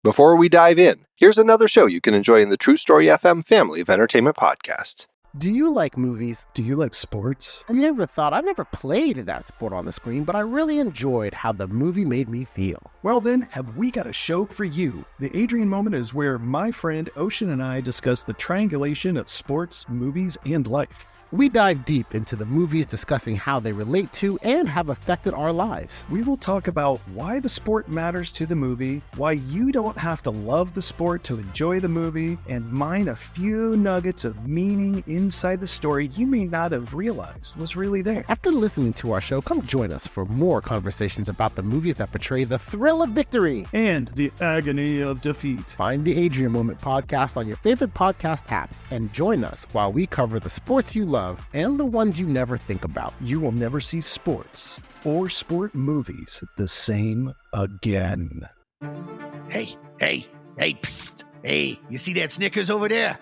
Before we dive in, here's another show you can enjoy in the True Story FM family of entertainment podcasts. Do you like movies? Do you like sports? I never played that sport on the screen, but I really enjoyed how the movie made me feel. Well then, have we got a show for you. The Adrian Moment is where my friend Ocean and I discuss the triangulation of sports, movies, and life. We dive deep into the movies, discussing how they relate to and have affected our lives. We will talk about why the sport matters to the movie, why you don't have to love the sport to enjoy the movie, and mine a few nuggets of meaning inside the story you may not have realized was really there. After listening to our show, come join us for more conversations about the movies that portray the thrill of victory and the agony of defeat. Find the Adrian Moment podcast on your favorite podcast app and join us while we cover the sports you love and the ones you never think about. You will never see sports or sport movies the same again. Hey, psst. Hey, you see that Snickers over there?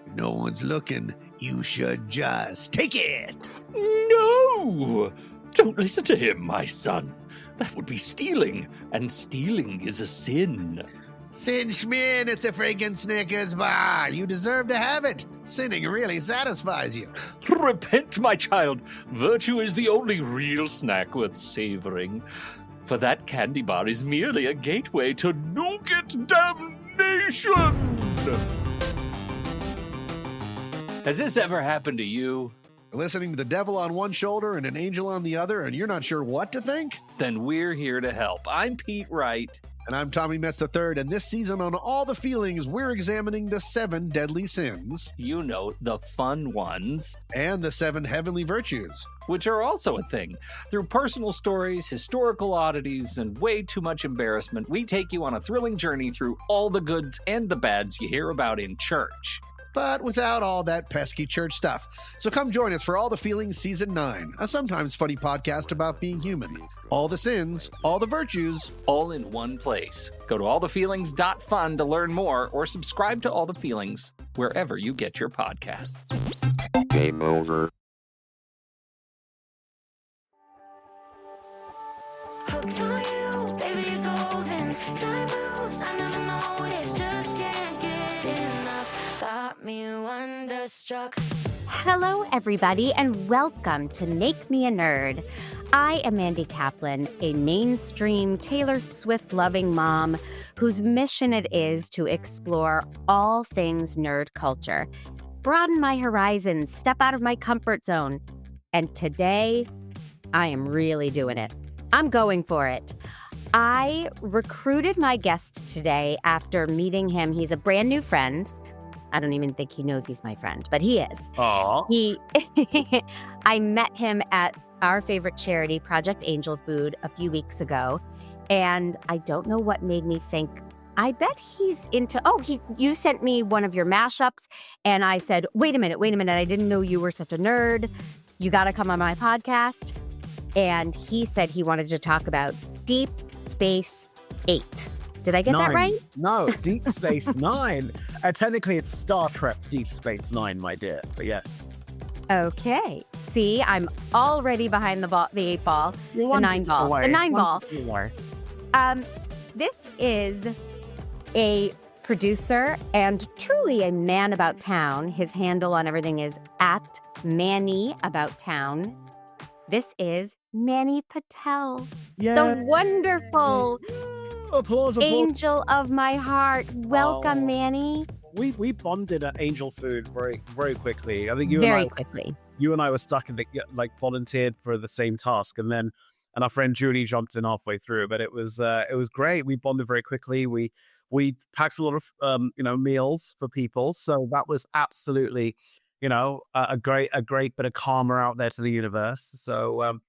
If no one's looking, you should just take it. No! Don't listen to him, my son. That would be stealing, and stealing is a sin. Sin Schmin, it's a freaking Snickers bar. You deserve to have it. Sinning really satisfies you. Repent, my child. Virtue is the only real snack worth savoring. For that candy bar is merely a gateway to nougat damnation. Has this ever happened to you? Listening to the devil on one shoulder and an angel on the other, and you're not sure what to think? Then we're here to help. I'm Pete Wright. And I'm Tommy Metz III, and this season on All the Feelings, we're examining the 7 deadly sins. You know, the fun ones. And the 7 heavenly virtues. Which are also a thing. Through personal stories, historical oddities, and way too much embarrassment, we take you on a thrilling journey through all the goods and the bads you hear about in church. But without all that pesky church stuff. So come join us for All the Feelings Season 9, a sometimes funny podcast about being human. All the sins, all the virtues. All in one place. Go to allthefeelings.fun to learn more, or subscribe to All the Feelings wherever you get your podcasts. Game over. Hooked on you, baby, you're golden. Time moves, I never noticed, just can't get enough. Got me wonderstruck. Hello, everybody, and welcome to Make Me a Nerd. I am Mandy Kaplan, a mainstream Taylor Swift-loving mom whose mission it is to explore all things nerd culture, broaden my horizons, step out of my comfort zone. And today, I am really doing it. I'm going for it. I recruited my guest today after meeting him. He's a brand new friend. I don't even think he knows he's my friend, but he is. Aww. I met him at our favorite charity, Project Angel Food, a few weeks ago. And I don't know what made me think, I bet he's into, you sent me one of your mashups. And I said, wait a minute. I didn't know you were such a nerd. You got to come on my podcast. And he said he wanted to talk about Deep Space 8. Did I get that right? No, Deep Space Nine. Technically, it's Star Trek Deep Space Nine, my dear. But yes. Okay. See, I'm already behind the 8 ball. The 9 ball. The 9 ball. This is a producer and truly a man about town. His handle on everything is at Manny About Town. This is Manny Patel, the wonderful applause. Angel of my heart. Welcome, Manny. We bonded at Angel Food very, very quickly. I think you and I were stuck in volunteered for the same task, and our friend Julie jumped in halfway through. But it was great. We bonded very quickly. We packed a lot of meals for people, so that was absolutely a great bit of karma out there to the universe. So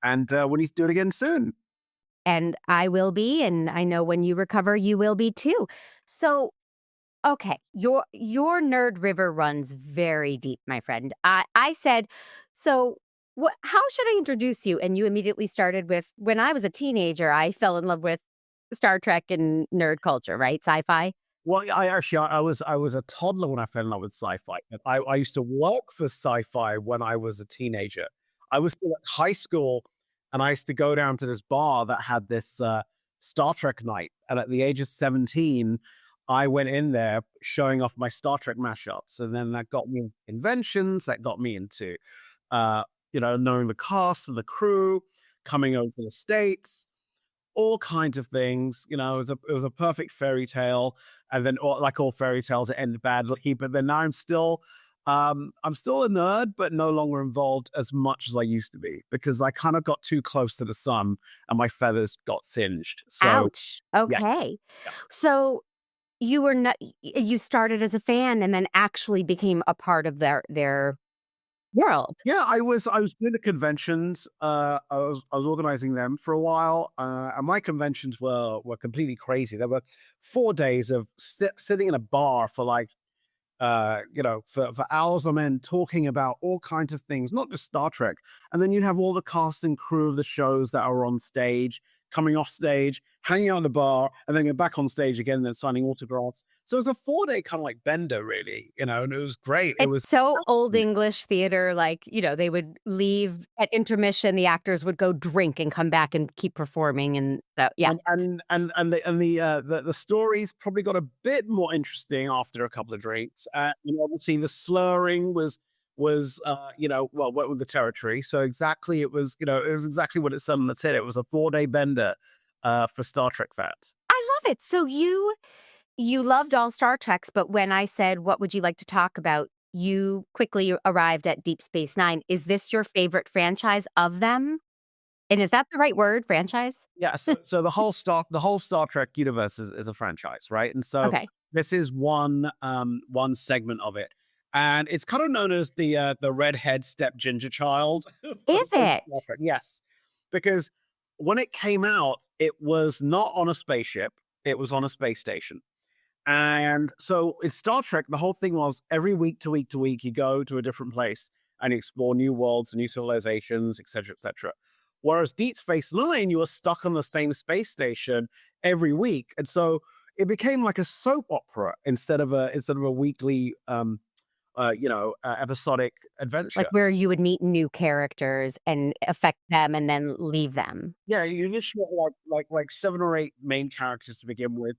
we need to do it again soon. And I will be, and I know when you recover, you will be too. So, okay, your nerd river runs very deep, my friend. I said, so how should I introduce you? And you immediately started with, when I was a teenager, I fell in love with Star Trek and nerd culture, right? Sci-fi. Well, I was a toddler when I fell in love with sci-fi. I used to work for sci-fi when I was a teenager. I was still at high school, and I used to go down to this bar that had this Star Trek night. And at the age of 17, I went in there showing off my Star Trek mashups. And then that got me into conventions, that got me into, knowing the cast and the crew, coming over to the States, all kinds of things. It was a perfect fairy tale. And then like all fairy tales, it ended badly. But then now I'm still a nerd, but no longer involved as much as I used to be because I kind of got too close to the sun and my feathers got singed. So, ouch. Okay. Yeah. So you started as a fan and then actually became a part of their world. Yeah, I was doing the conventions. I was organizing them for a while, and my conventions were completely crazy. There were 4 days of sitting in a bar for like for hours on end talking about all kinds of things, not just Star Trek. And then you'd have all the cast and crew of the shows that are on stage, coming off stage, hanging out in the bar, and then go back on stage again, and then signing autographs. So it was a 4-day kind of like bender, really, and it was great. It It's was so old English theater, like, they would leave at intermission, the actors would go drink and come back and keep performing, and so yeah. And the stories probably got a bit more interesting after a couple of drinks. Obviously the slurring was went with the territory. So exactly, it was exactly what it said on the tin. It was a 4-day bender for Star Trek fans. I love it. So you loved all Star Treks, but when I said, what would you like to talk about? You quickly arrived at Deep Space Nine. Is this your favorite franchise of them? And is that the right word, franchise? Yeah. So the whole Star Trek universe is a franchise, right? And so Okay. this is one segment of it. And it's kind of known as the redhead step ginger child. Is it? Star Trek. Yes. Because when it came out, it was not on a spaceship. It was on a space station. And so in Star Trek, the whole thing was every week to week to week, you go to a different place and you explore new worlds, new civilizations, etc., etc. Whereas Deep Space Nine, you were stuck on the same space station every week. And so it became like a soap opera instead of a weekly episodic adventure. Like where you would meet new characters and affect them and then leave them. Yeah, you just got like 7 or 8 main characters to begin with.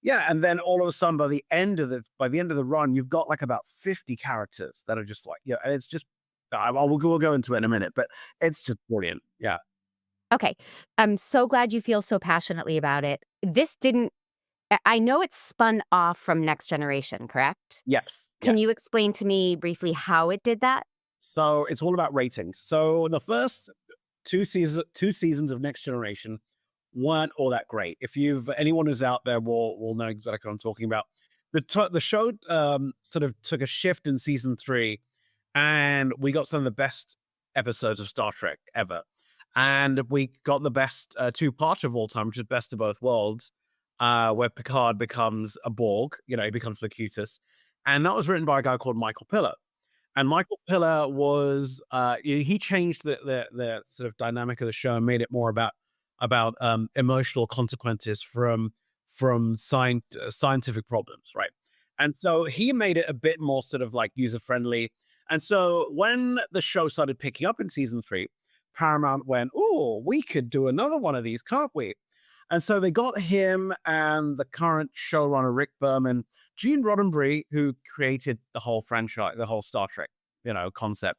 Yeah, and then all of a sudden by the end of the run, you've got like about 50 characters that are just like, and it's just we'll go into it in a minute, but it's just brilliant. Yeah. Okay. I'm so glad you feel so passionately about it. I know it's spun off from Next Generation, correct? Yes. Can you explain to me briefly how it did that? So it's all about ratings. So the first two seasons of Next Generation weren't all that great. If anyone who's out there will know exactly what I'm talking about. The show sort of took a shift in season 3, and we got some of the best episodes of Star Trek ever. And we got the best 2-part of all time, which is Best of Both Worlds, where Picard becomes a Borg, he becomes the cutest. And that was written by a guy called Michael Piller. And Michael Piller was, he changed the sort of dynamic of the show and made it more about emotional consequences from scientific problems, right? And so he made it a bit more sort of like user-friendly. And so when the show started picking up in season 3, Paramount went, oh, we could do another one of these, can't we? And so they got him and the current showrunner, Rick Berman, Gene Roddenberry, who created the whole franchise, the whole Star Trek, concept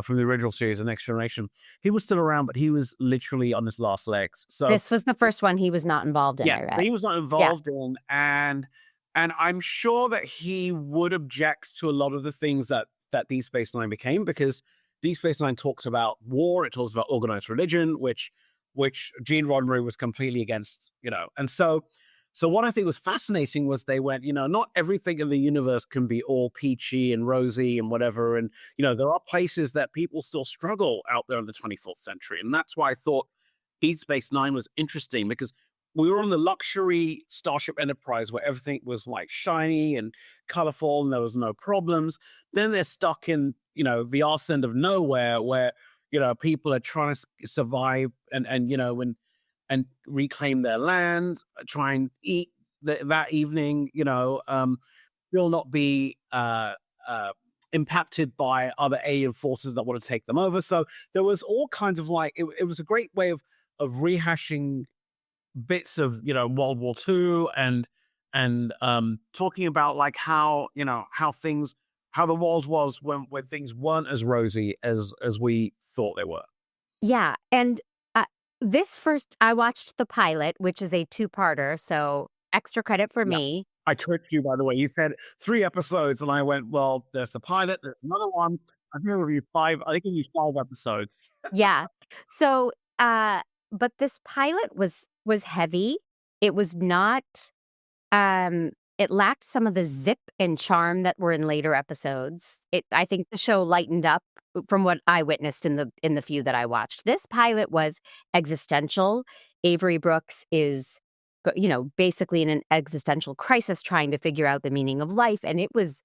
from the original series, The Next Generation. He was still around, but he was literally on his last legs. So this was the first one he was not involved in. Yeah, so he was not involved in, and I'm sure that he would object to a lot of the things that Deep Space Nine became, because Deep Space Nine talks about war, it talks about organized religion, which Gene Roddenberry was completely against, and so what I think was fascinating was they went, not everything in the universe can be all peachy and rosy and whatever. And, there are places that people still struggle out there in the 24th century. And that's why I thought Deep Space Nine was interesting, because we were on the luxury Starship Enterprise where everything was like shiny and colorful and there was no problems. Then they're stuck in, the arse end of nowhere where, people are trying to survive and reclaim their land, try and eat that evening, will not be impacted by other alien forces that want to take them over. So there was all kinds of it was a great way of rehashing bits of World War II and talking about like how how the world was when things weren't as rosy as we thought they were. Yeah, and I watched the pilot, which is a two-parter, so extra credit for Yeah. me. I tricked you, by the way. You said 3 episodes, and I went, well, there's the pilot, there's another one. I think it'll be 5. I think it'll be 5 episodes. Yeah. So, but this pilot was heavy. It was not. It lacked some of the zip and charm that were in later episodes. I think the show lightened up from what I witnessed in the few that I watched. This pilot was existential. Avery Brooks is, basically in an existential crisis, trying to figure out the meaning of life, and it was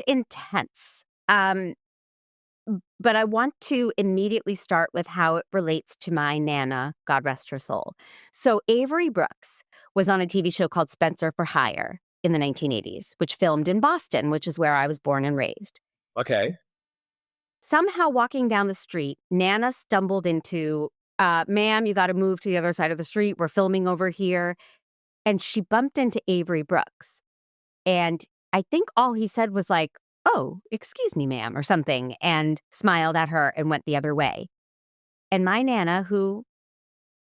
intense. But I want to immediately start with how it relates to my Nana, God rest her soul. So Avery Brooks was on a TV show called Spencer for Hire in the 1980s, which filmed in Boston, which is where I was born and raised. Okay. Somehow walking down the street, Nana stumbled into, ma'am, you got to move to the other side of the street. We're filming over here. And she bumped into Avery Brooks. And I think all he said was like, "Oh, excuse me, ma'am," or something, and smiled at her and went the other way. And my Nana, who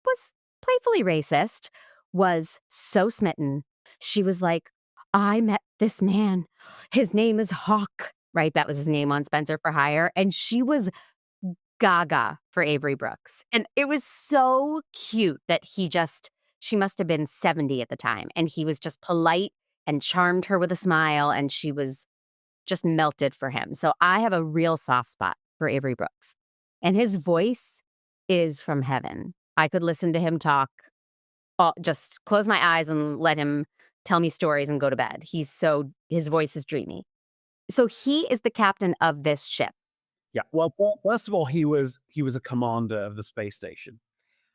was playfully racist, was so smitten. She was like, "I met this man. His name is Hawk," right? That was his name on Spencer for Hire. And she was gaga for Avery Brooks. And it was so cute that she must have been 70 at the time. And he was just polite and charmed her with a smile. And she was just melted for him. So I have a real soft spot for Avery Brooks. And his voice is from heaven. I could listen to him talk, just close my eyes and let him tell me stories and go to bed. His voice is dreamy. So he is the captain of this ship. Yeah. Well, first of all, he was a commander of the space station.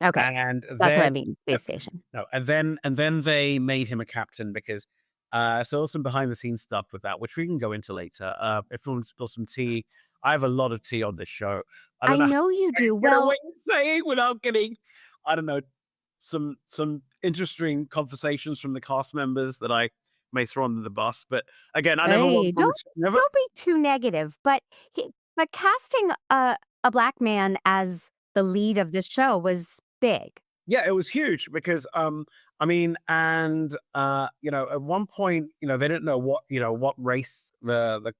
Okay. And that's what I mean, space station. No, and then they made him a captain because so there's some behind the scenes stuff with that, which we can go into later. If you want to spill some tea, I have a lot of tea on this show. I know you do. Well, what you're saying without getting, I don't know, some interesting conversations from the cast members that I may throw under the bus. But again, I never want don't be too negative. But casting a black man as the lead of this show was big. Yeah, it was huge because I mean, and at one point, they didn't know what race the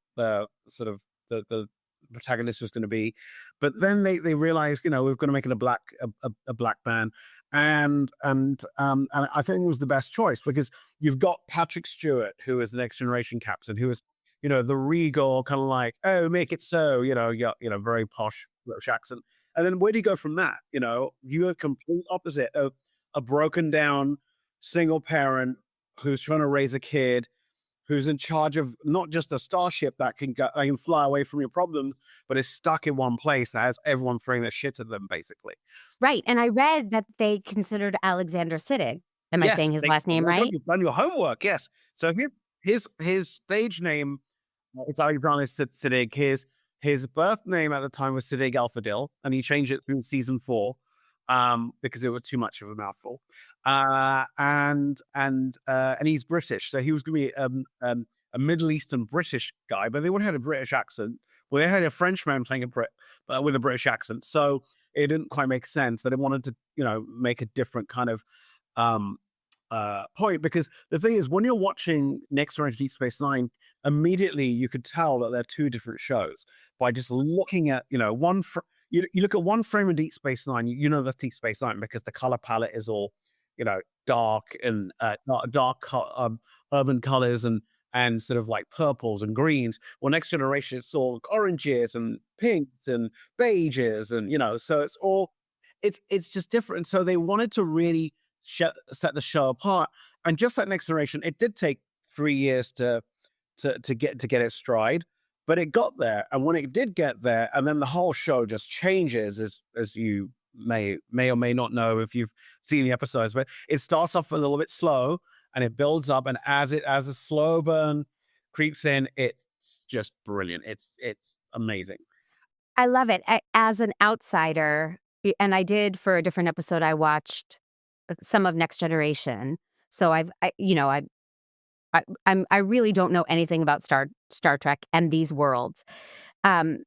sort of the protagonist was going to be, but then they realized, we're going to make it a black man, and I think it was the best choice because you've got Patrick Stewart, who is the Next Generation captain, who is the regal kind of like, oh, make it so, very posh British accent. And then where do you go from that? You're a complete opposite of a broken down single parent who's trying to raise a kid, who's in charge of not just a starship that can fly away from your problems, but is stuck in one place that has everyone throwing their shit at them, basically. Right. And I read that they considered Alexander Siddig. Am I saying his last name right? You've done your homework, yes. So his stage name, it's Alexander Siddig. His birth name at the time was Siddig Alfadil, and he changed it in season 4 because it was too much of a mouthful. And he's British, so he was going to be a Middle Eastern British guy, but they would have had a British accent. Well, they had a Frenchman playing a Brit with a British accent, so it didn't quite make sense that they wanted to make a different kind of point, because the thing is, when you're watching Next Generation Deep Space Nine, immediately you could tell that they're two different shows by just looking at one. You look at one frame of Deep Space Nine, that's Deep Space Nine because the color palette is all dark and dark urban colors and sort of like purples and greens. Well, Next Generation, it's all oranges and pinks and beiges, and so it's all it's just different. So they wanted to really set the show apart, and just like Next Generation, it did take 3 years to get its stride, but it got there. And when it did get there, and then the whole show just changes, as you may or may not know if you've seen the episodes, but it starts off a little bit slow and it builds up, and as the slow burn creeps in, it's just brilliant. It's amazing. I love it. As an outsider, and I did for a different episode, I watched some of Next Generation. So I really don't know anything about Star Trek and these worlds. Um,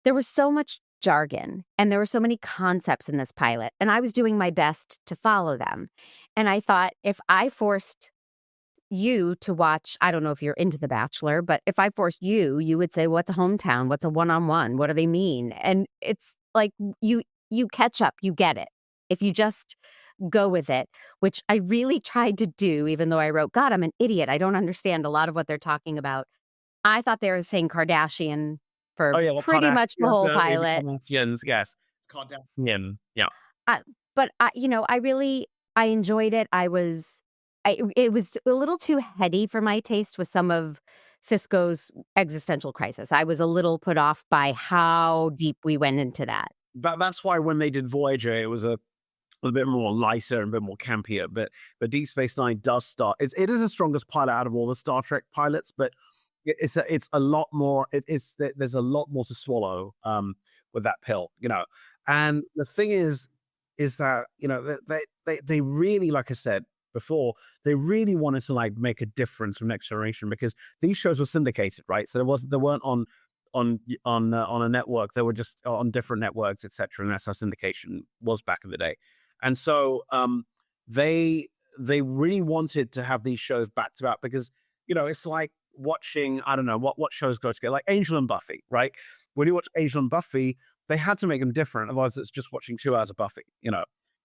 there was so much jargon and there were so many concepts in this pilot, and I was doing my best to follow them. And I thought if I forced you to watch, I don't know if you're into The Bachelor, but if I forced you, you would say, "What's a hometown? What's a one-on-one? What do they mean?" And it's like you catch up, you get it. If you just go with it, which I really tried to do, even though I wrote, "God, I'm an idiot. I don't understand a lot of what they're talking about." I thought they were saying Kardashian for Oh yeah, well, pretty much the whole pilot. Kardashians, yes, it's Kardashian. Yeah. Uh, but I enjoyed it. It was a little too heady for my taste with some of Cisco's existential crisis. I was a little put off by how deep we went into that. But that's why when they did Voyager, it was a bit more lighter and a bit more campier. But Deep Space Nine does start. It is the strongest pilot out of all the Star Trek pilots, but it's a lot more. There's a lot more to swallow with that pill, And the thing is that they really, like I said before, they really wanted to like make a difference from Next Generation because these shows were syndicated, right? So they weren't on a network. They were just on different networks, etc. And that's how syndication was back in the day. And so they really wanted to have these shows back to back because it's like watching, I don't know what shows go together, like Angel and Buffy, right? When you watch Angel and Buffy, they had to make them different, otherwise it's just watching 2 hours of Buffy.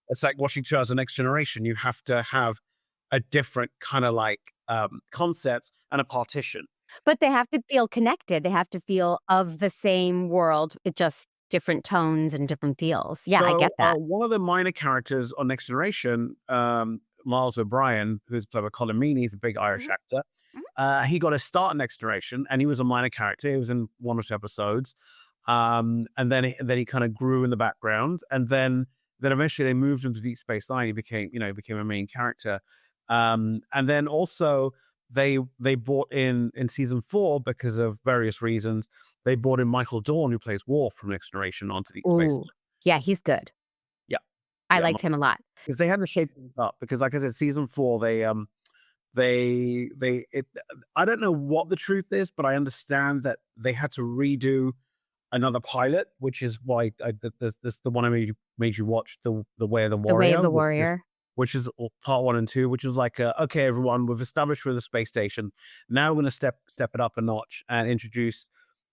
It's like watching 2 hours of Next Generation. You have to have a different kind of like concept and a partition. But they have to feel connected. They have to feel of the same world. It just different tones and different feels. Yeah, I get that. One of the minor characters on Next Generation, Miles O'Brien, who's played by Colin Meaney, the big Irish actor, he got a start in Next Generation, and he was a minor character. He was in 1 or 2 episodes, and then he kind of grew in the background, and then eventually they moved him to Deep Space Nine. He became a main character, and then also they brought in season 4 because of various reasons. They brought in Michael Dorn, who plays Worf from Next Generation, onto Deep Space Nine. Yeah, he's good. Yeah, I liked him a lot because they had to shape things up. Because, like I said, season 4, they I don't know what the truth is, but I understand that they had to redo another pilot, which is why this the one I made you watch, the Way of the Warrior. The Way of the Warrior. Which is part 1 and 2, which is like, okay, everyone, we've established we're the space station. Now we're going to step it up a notch and introduce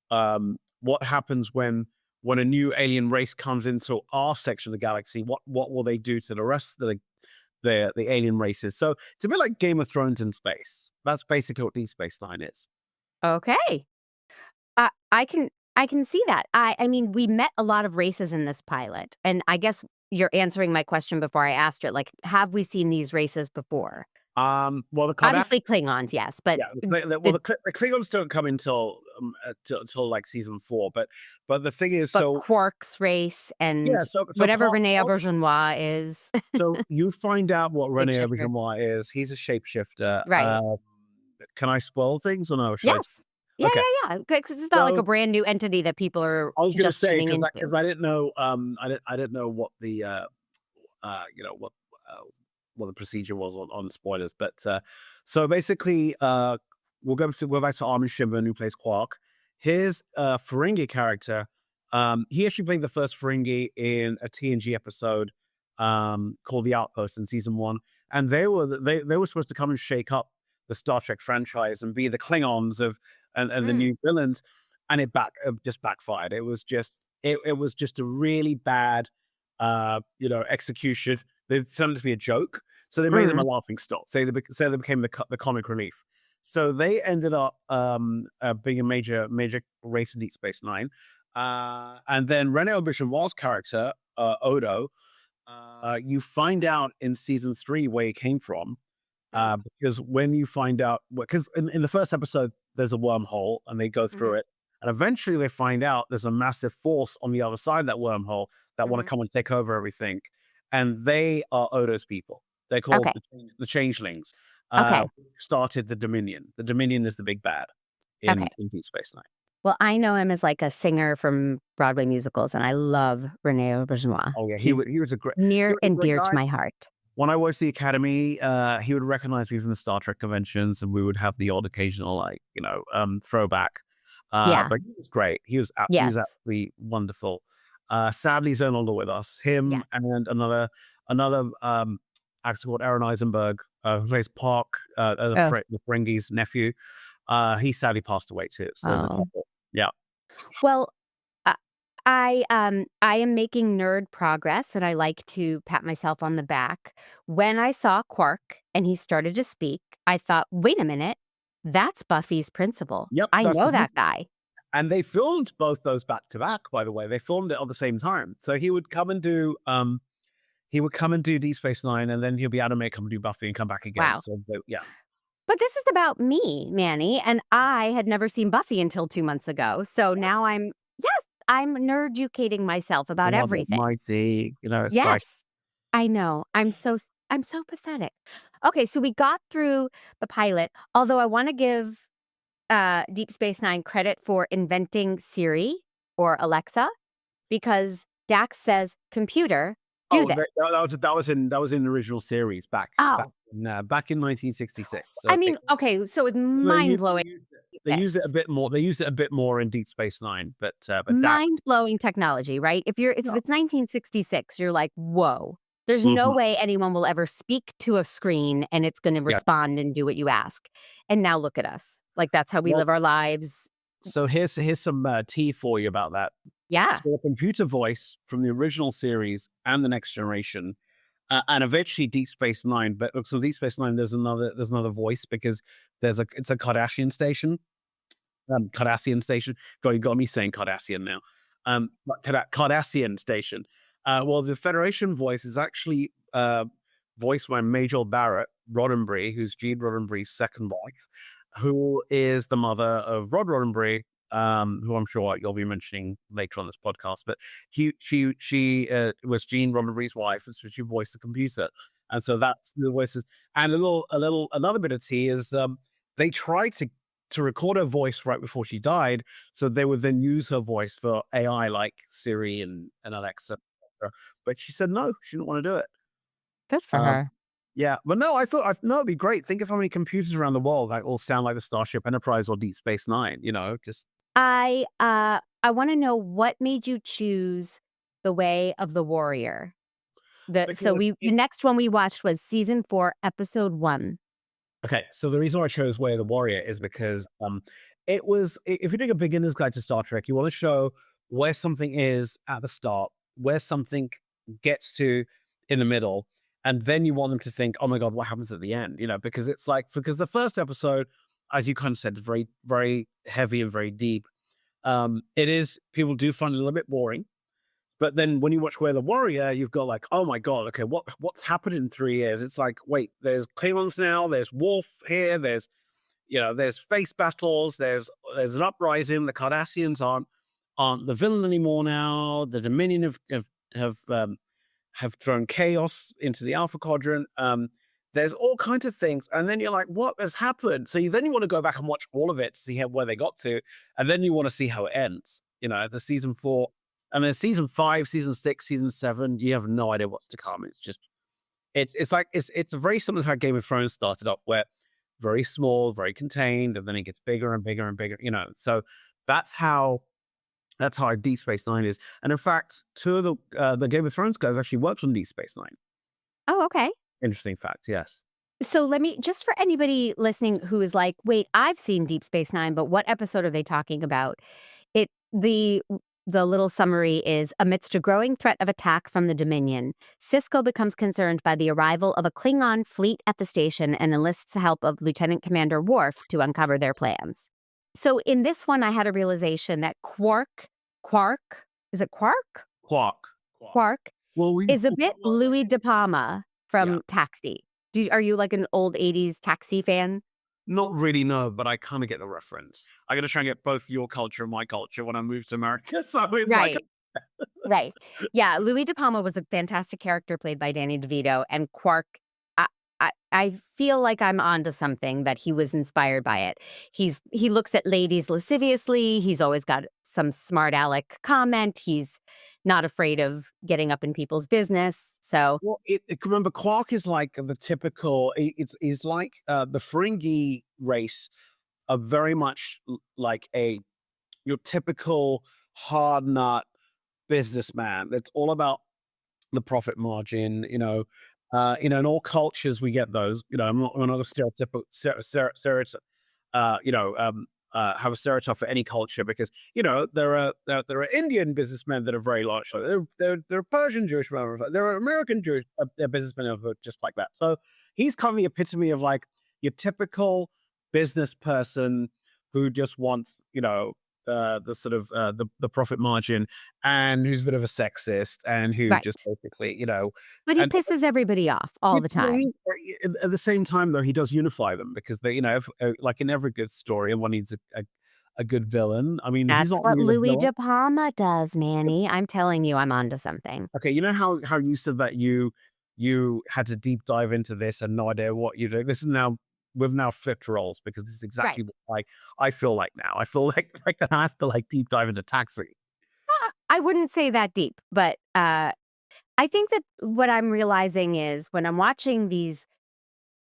what happens when a new alien race comes into our section of the galaxy. What will they do to the rest of the alien races? So it's a bit like Game of Thrones in space. That's basically what Deep Space Nine is. Okay, I can see that. I mean, we met a lot of races in this pilot, and I guess you're answering my question before I asked it. Like, have we seen these races before? Well, obviously Klingons, yes, but the Klingons don't come until like season 4. But the thing is, so Quark's race and whatever Rene Auberjonois is. So you find out what Rene Auberjonois is. He's a shapeshifter, right? Can I spoil things or no? Yes. Yeah, because it's not like a brand new entity that people are. I was going to say because I didn't know. I didn't know what the what the procedure was on spoilers. But so basically, we'll go back to Armin Shimon, who plays Quark. His Ferengi character, he actually played the first Ferengi in a TNG episode called The Outpost in season 1, and they were supposed to come and shake up the Star Trek franchise and be the Klingons and the new villains, and it just backfired. It was just a really bad execution. They turned to be a joke, so they made them a laughing stock. So they became the comic relief. So they ended up being a major race in Deep Space Nine, and then Rene Auberjonois' character Odo, you find out in season 3 where he came from. Because when you find out, because in the first episode, there's a wormhole and they go through it. And eventually they find out there's a massive force on the other side of that wormhole that want to come and take over everything. And they are Odo's people. They're called the Changelings. Started the Dominion. The Dominion is the big bad in Deep Space Nine. Well, I know him as like a singer from Broadway musicals, and I love Rene Auberjonois. Oh yeah, he was a great near and dear to my heart. when I worked at the academy, he would recognize me from the Star Trek conventions, and we would have the odd occasional, like, throwback. Yeah. But he was great. He was Yes. absolutely wonderful. Sadly, he's no longer with us. Him Yes. and another actor called Aaron Eisenberg, who plays Park, the Ferengi's nephew. He sadly passed away too. So there's a couple. Yeah. Well, I am making nerd progress, and I like to pat myself on the back. When I saw Quark and he started to speak, I thought, wait a minute, that's Buffy's principal. Yep, I that's know the that guy. And they filmed both those back to back, by the way. They filmed it at the same time. So he would come and do Deep Space Nine, and then he'll be out of make, come and do Buffy and come back again. Wow. So yeah. But this is about me, Manny, and I had never seen Buffy until 2 months ago. So now I'm nerd-educating myself about everything. Mighty, it's Yes, like, I know. I'm so pathetic. Okay, so we got through the pilot, although I want to give Deep Space Nine credit for inventing Siri or Alexa, because Dax says, "Computer, do this." that was in the original series back in 1966. So I mean, okay, so it's mind-blowing. They use it a bit more. They use it a bit more in Deep Space Nine, but mind-blowing technology, right? If it's 1966, you're like, whoa. There's no way anyone will ever speak to a screen and it's going to respond and do what you ask. And now look at us. Like, that's how we live our lives. So here's some tea for you about that. Yeah. So a computer voice from the original series and the Next Generation, and eventually Deep Space Nine. But so Deep Space Nine, there's another voice because it's a Cardassian station. Cardassian station. God, you got me saying Cardassian now. Cardassian station. Well, the Federation voice is actually voiced by Major Barrett Roddenberry, who's Gene Roddenberry's second wife, who is the mother of Rod Roddenberry, who I'm sure you'll be mentioning later on this podcast. But she was Gene Roddenberry's wife, and so she voiced the computer, and so that's the voices. And another bit of tea is they tried to record her voice right before she died, so they would then use her voice for AI like Siri and Alexa. But she said no, she didn't want to do it. Good for her. Yeah, but no, I thought it'd be great. Think of how many computers around the world that all sound like the Starship Enterprise or Deep Space Nine. Just I want to know what made you choose The Way of the Warrior. The next one we watched was season 4, episode 1. Okay, so the reason why I chose Way of the Warrior is because it was, if you're doing a beginner's guide to Star Trek, you want to show where something is at the start, where something gets to in the middle, and then you want them to think, oh my God, what happens at the end? Because because the first episode, as you kind of said, is very, very heavy and very deep. People do find it a little bit boring. But then when you watch Way of the Warrior, you've got like, oh my God, okay, what's happened in 3 years? It's like, wait, there's Klingons now, there's Worf here, there's space battles, there's an uprising, the Cardassians aren't the villain anymore now, the Dominion have thrown chaos into the Alpha Quadrant. There's all kinds of things. And then you're like, what has happened? So you want to go back and watch all of it to see where they got to. And then you want to see how it ends, the season 4. And then season 5, season 6, season 7, you have no idea what's to come. It's just, it's very similar to how Game of Thrones started off, where very small, very contained, and then it gets bigger and bigger and bigger, So that's how Deep Space Nine is. And in fact, 2 of the Game of Thrones guys actually worked on Deep Space Nine. Oh, okay. Interesting fact, yes. So let me, just for anybody listening who is like, wait, I've seen Deep Space Nine, but what episode are they talking about? The little summary is, amidst a growing threat of attack from the Dominion, Sisko becomes concerned by the arrival of a Klingon fleet at the station and enlists the help of Lieutenant Commander Worf to uncover their plans. So in this one, I had a realization that Quark, is it Quark? Quark is a bit Louie De Palma from Taxi. Are you like an old 80s Taxi fan? Not really, no, but I kind of get the reference. I got to try and get both your culture and my culture when I move to America. So it's right. Yeah, Louie De Palma was a fantastic character played by Danny DeVito, and Quark, I feel like I'm onto something that he was inspired by it. He looks at ladies lasciviously. He's always got some smart aleck comment. He's not afraid of getting up in people's business. So Well, remember, Quark is like the typical. It's like the Ferengi race are very much like your typical hard nut businessman. It's all about the profit margin. In all cultures we get those. I'm not a stereotypical have a stereotype for any culture, because there are Indian businessmen that are very large. There are Persian Jewish men. There are American Jewish businessmen who are just like that. So he's kind of the epitome of like your typical business person who just wants the sort of the profit margin, and who's a bit of a sexist, and who right. just basically But he and pisses everybody off all the time. At the same time, though, he does unify them, because they, like in every good story, everyone needs a good villain. I mean, he's That's not what really a Louie villain. de Palma does, Manny. I'm telling you, I'm onto something. Okay, you know how you said that you had to deep dive into this and no idea what you're doing. This is now we've now flipped roles, because this is exactly Right. what I feel like now. I feel like I have to like deep dive into Taxi. I wouldn't say that deep, but I think that what I'm realizing is when I'm watching these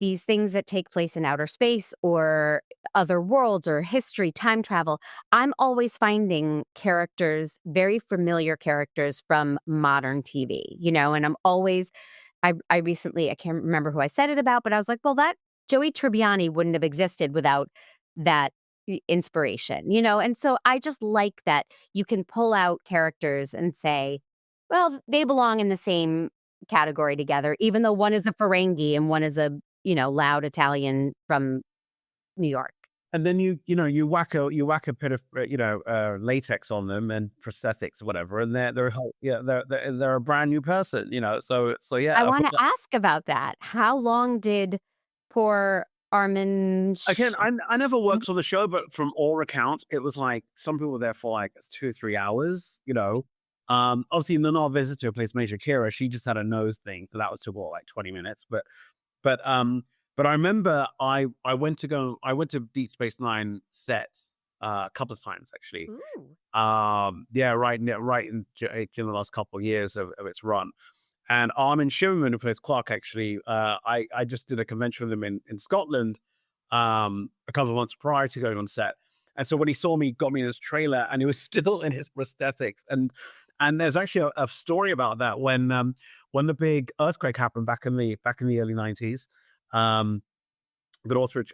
things that take place in outer space or other worlds or history, time travel, I'm always finding characters, very familiar characters from modern TV, and I recently, I can't remember who I said it about, but I was like, well, that Joey Tribbiani wouldn't have existed without that inspiration, and so I just like that you can pull out characters and say, well, they belong in the same category together, even though one is a Ferengi and one is a loud Italian from New York. And then you whack a bit of latex on them and prosthetics or whatever, and they're a brand new person. So yeah. I want to ask about that. How long did poor Armin? Again, I never worked on the show, but from all accounts, it was like some people were there for like 2 or 3 hours. Obviously, Nana visitor who plays Major Kira, she just had a nose thing, so that was took like 20 minutes. But I remember I went to Deep Space Nine sets a couple of times actually. Ooh. Right in the last couple of years of its run. And Armin Shimmerman, who plays Quark, actually, I just did a convention with him in Scotland a couple of months prior to going on set. And so when he saw me, got me in his trailer, and he was still in his prosthetics. And there's actually a story about that when the big earthquake happened back in the early 90s, the Northridge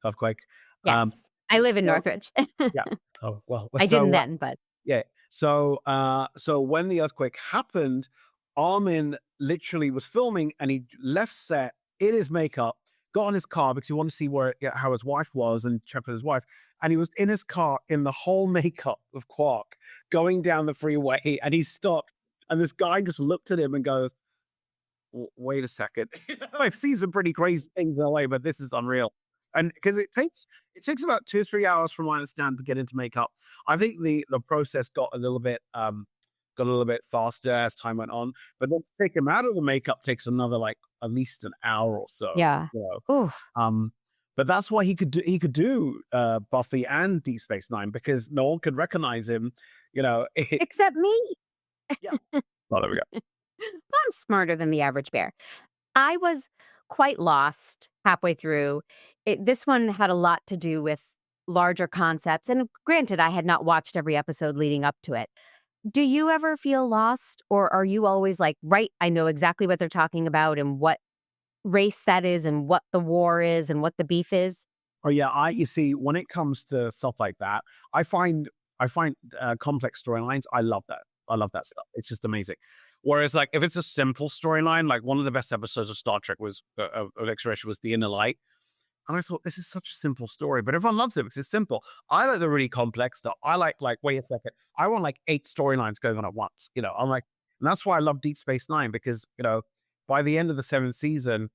earthquake. Yes, I live in Northridge. Yeah. Oh well, I didn't then, but yeah. So when the earthquake happened, Armin literally was filming, and he left set in his makeup, got in his car because he wanted to see how his wife was and check with his wife. And he was in his car in the whole makeup of Quark going down the freeway, and he stopped, and this guy just looked at him and goes, wait a second. I've seen some pretty crazy things in LA, but this is unreal. And because it takes about 2 or 3 hours, from what I understand, to get into makeup. I think the process got a little bit faster as time went on, but then to take him out of the makeup takes another like at least an hour or so. yeah. Ooh. But that's why he could do Buffy and Deep Space Nine, because no one could recognize him, Except me. Yeah. Well, there we go. I'm smarter than the average bear. I was quite lost halfway through. This one had a lot to do with larger concepts. And granted, I had not watched every episode leading up to it. Do you ever feel lost, or are you always like, right, I know exactly what they're talking about and what race that is and what the war is and what the beef is? Oh yeah, you see, when it comes to stuff like that, I find complex storylines. I love that. I love that stuff. It's just amazing. Whereas, like, if it's a simple storyline, like one of the best episodes of Star Trek was of Exploration was The Inner Light, and I thought, this is such a simple story, but everyone loves it because it's simple. I like the really complex stuff. I like wait a second, I want like 8 storylines going on at once. I'm like, and that's why I love Deep Space Nine, because by the end of the 7th season,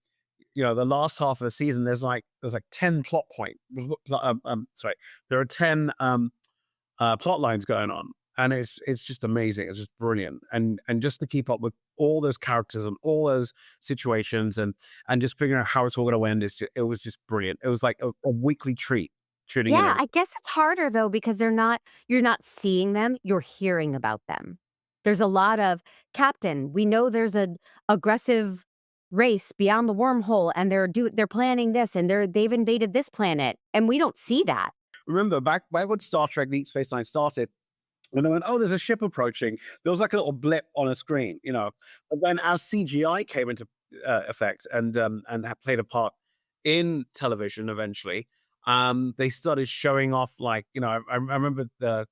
the last half of the season, there's like 10 plot points. There are 10 plot lines going on. and it's just amazing. It's just brilliant, and just to keep up with all those characters and all those situations, and just figuring out how it's all going to end, it was just brilliant. It was like a weekly treat tuning in. Yeah, I guess it's harder though because you're not seeing them, you're hearing about them. There's a lot of, "Captain, we know there's an aggressive race beyond the wormhole and they're planning this and they've invaded this planet," and we don't see that. Remember back when Star Trek: Deep Space Nine started, when they went, "Oh, there's a ship approaching," there was like a little blip on a screen, you know. But then as CGI came into effect and played a part in television eventually, they started showing off, like, you know, I remember the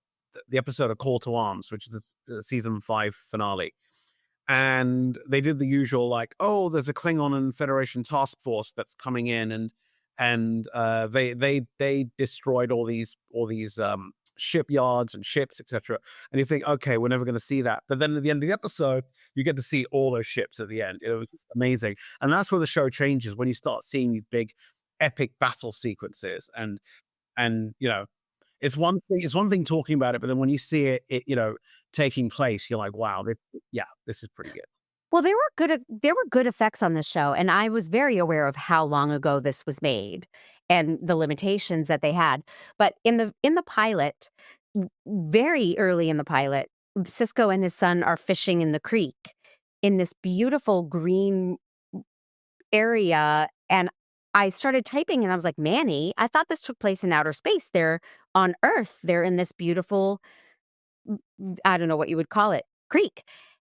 episode of Call to Arms, which is the season 5 finale. And they did the usual, like, "Oh, there's a Klingon and Federation task force that's coming in, and they destroyed all these shipyards and ships, etc." And you think, okay, we're never going to see that. But then at the end of the episode, you get to see all those ships at the end. It was just amazing, and that's where the show changes, when you start seeing these big, epic battle sequences, and you know, it's one thing talking about it, but then when you see it, you know, taking place, you're like, wow, this is pretty good. Well, there were good effects on this show, and I was very aware of how long ago this was made and the limitations that they had. But in the pilot, very early in the pilot, Cisco and his son are fishing in the creek in this beautiful green area, and I started typing and I was like, "Manny, I thought this took place in outer space. They're on Earth. They're in this beautiful, I don't know what you would call it, creek."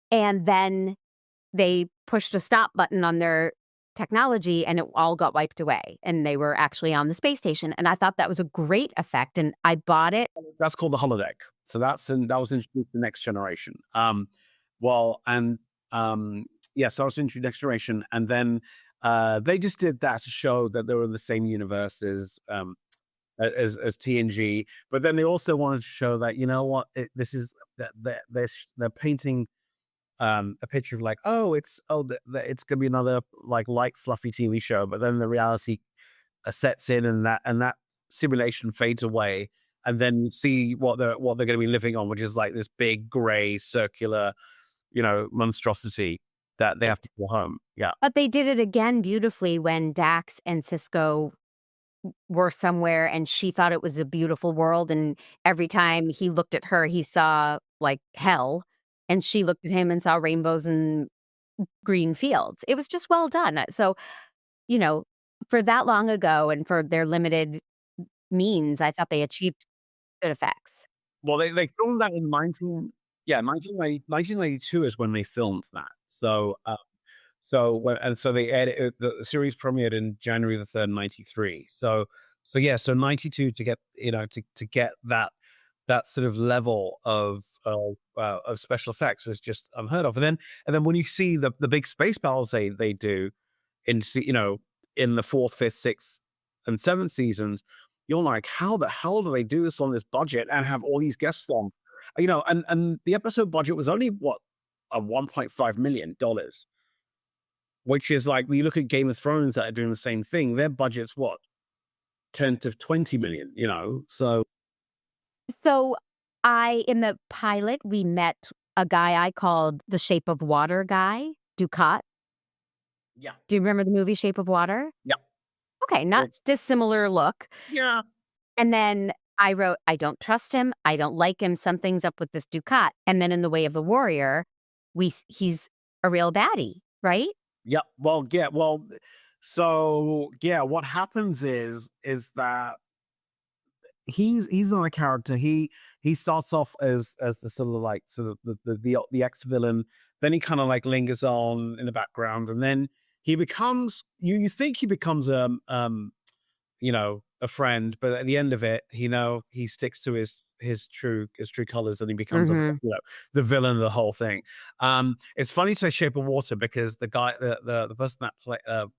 And then they pushed a stop button on their technology and it all got wiped away. And they were actually on the space station. And I thought that was a great effect. And I bought it. That's called the holodeck. So that was introduced to Next Generation. So I was introduced to Next Generation, and then they just did that to show that they were in the same universe as TNG. But then they also wanted to show that, you know what, they're painting a picture of, like, it's gonna be another, like, light fluffy TV show, but then the reality sets in, and that simulation fades away, and then you see what they're going to be living on, which is like this big gray circular, you know, monstrosity that they have to go home. Yeah, But they did it again beautifully when Dax and Cisco were somewhere and she thought it was a beautiful world. And every time he looked at her, he saw like hell. And she looked at him and saw rainbows and green fields. It was just well done. So, you know, for that long ago and for their limited means, I thought they achieved good effects. well, they filmed that in 1992 is when they filmed that. So they edited the series, premiered in January the 3rd, 93. So 92 to get, you know, to get that sort of level of special effects was just unheard of. And then when you see the big space battles they do in the 4th, 5th, 6th, and 7th seasons, you're like, how the hell do they do this on this budget and have all these guests on? You know, and the episode budget was only what, a $1.5 million, which is like, when you look at Game of Thrones that are doing the same thing, their budget's what, 10 to 20 million, you know? So In the pilot, we met a guy I called the Shape of Water guy, Ducat. yeah. Do you remember the movie Shape of Water? Yeah. Okay, not dissimilar look. Yeah. And then I wrote, "I don't trust him. I don't like him. Something's up with this Ducat." And then in The Way of the Warrior, he's a real baddie, right? Yeah. Well, yeah. Well, so yeah, what happens is that he's not a character. He starts off as the sort of the ex-villain. Then he kind of like lingers on in the background, and then he becomes, you think he becomes you know, a friend, but at the end of it, he sticks to his true colors, and he becomes the villain of the whole thing. It's funny to say Shape of Water, because the guy, the person that